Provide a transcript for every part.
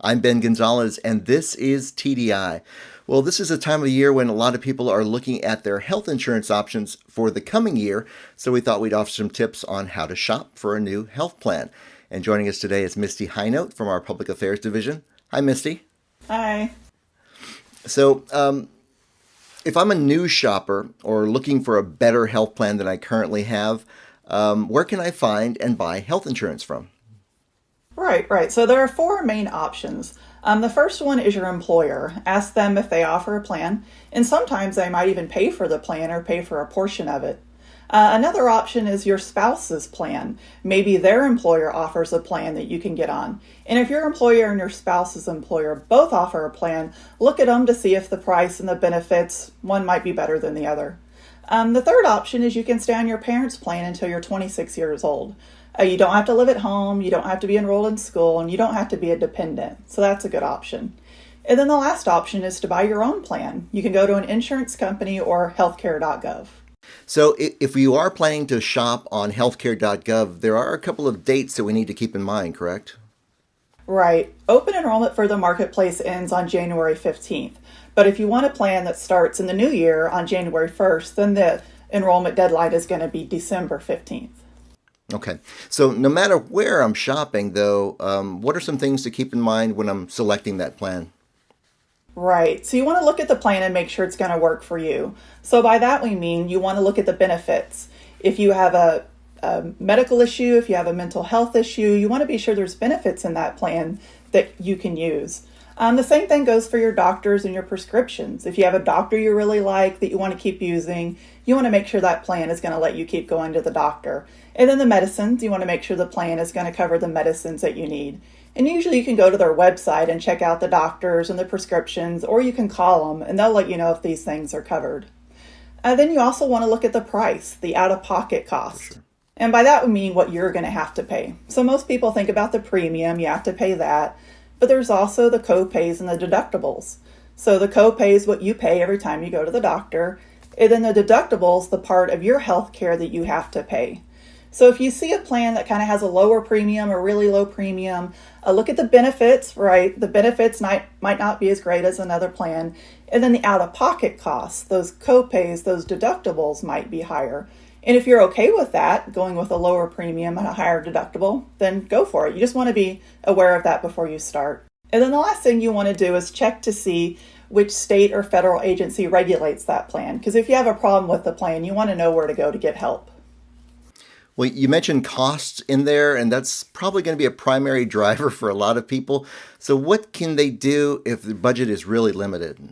I'm Ben Gonzalez, and this is TDI. Well, this is a time of year when a lot of people are looking at their health insurance options for the coming year, so we thought we'd offer some tips on how to shop for a new health plan. And joining us today is Mistie Hinote from our Public Affairs Division. Hi, Mistie. Hi. So, if I'm a new shopper or looking for a better health plan than I currently have, where can I find and buy health insurance from? Right. So there are four main options. The first one is your employer. Ask them if they offer a plan, and sometimes they might even pay for the plan or pay for a portion of it. Another option is your spouse's plan. Maybe their employer offers a plan that you can get on. And if your employer and your spouse's employer both offer a plan, look at them to see if the price and the benefits, one might be better than the other. The third option is you can stay on your parents' plan until you're 26 years old. You don't have to live at home, you don't have to be enrolled in school, and you don't have to be a dependent. So that's a good option. And then the last option is to buy your own plan. You can go to an insurance company or healthcare.gov. So if you are planning to shop on healthcare.gov, there are a couple of dates that we need to keep in mind, correct? Right. Open enrollment for the marketplace ends on January 15th. But if you want a plan that starts in the new year on January 1st, then the enrollment deadline is going to be December 15th. Okay. So no matter where I'm shopping, though, what are some things to keep in mind when I'm selecting that plan? Right. So you want to look at the plan and make sure it's going to work for you. So by that we mean you want to look at the benefits. If you have a medical issue, if you have a mental health issue, you want to be sure there's benefits in that plan that you can use. The same thing goes for your doctors and your prescriptions. If you have a doctor you really like that you want to keep using, you want to make sure that plan is going to let you keep going to the doctor. And then the medicines, you want to make sure the plan is going to cover the medicines that you need. And usually you can go to their website and check out the doctors and the prescriptions, or you can call them and they'll let you know if these things are covered. Then you also want to look at the price, the out-of-pocket cost. Sure. And by that we mean what you're going to have to pay. So most people think about the premium, you have to pay that. But there's also the copays and the deductibles. So the copay is what you pay every time you go to the doctor. And then the deductibles, the part of your health care that you have to pay. So if you see a plan that kind of has a lower premium or really low premium, look at the benefits, right? The benefits might not be as great as another plan. And then the out-of-pocket costs, those copays, those deductibles might be higher. And if you're okay with that, going with a lower premium and a higher deductible, then go for it. You just want to be aware of that before you start. And then the last thing you want to do is check to see which state or federal agency regulates that plan. Because if you have a problem with the plan, you want to know where to go to get help. Well, you mentioned costs in there, and that's probably going to be a primary driver for a lot of people. So what can they do if the budget is really limited?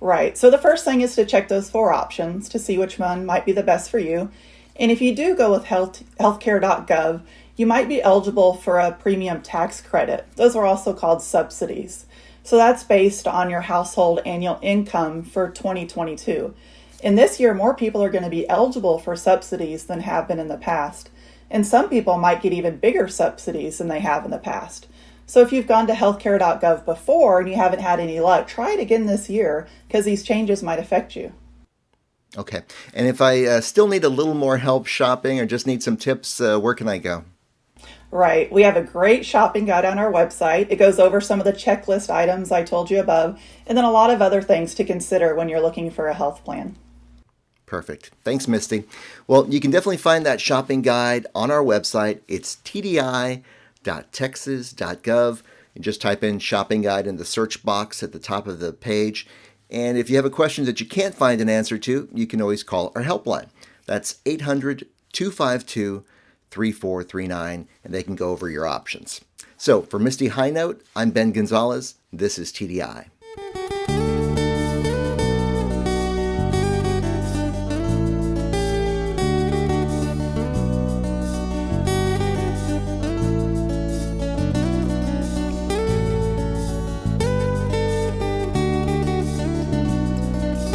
Right. So the first thing is to check those four options to see which one might be the best for you. And if you do go with healthcare.gov, you might be eligible for a premium tax credit. Those are also called subsidies. So that's based on your household annual income for 2022. And this year, more people are going to be eligible for subsidies than have been in the past. And some people might get even bigger subsidies than they have in the past. So if you've gone to healthcare.gov before and you haven't had any luck, try it again this year because these changes might affect you. Okay. And if I still need a little more help shopping or just need some tips, where can I go? Right. We have a great shopping guide on our website. It goes over some of the checklist items I told you above, and then a lot of other things to consider when you're looking for a health plan. Perfect. Thanks, Mistie. Well, you can definitely find that shopping guide on our website. It's tdi.texas.gov. You just type in shopping guide in the search box at the top of the page. And if you have a question that you can't find an answer to, you can always call our helpline. That's 800-252-3439, and they can go over your options. So for Mistie Hinote, I'm Ben Gonzalez. This is TDI.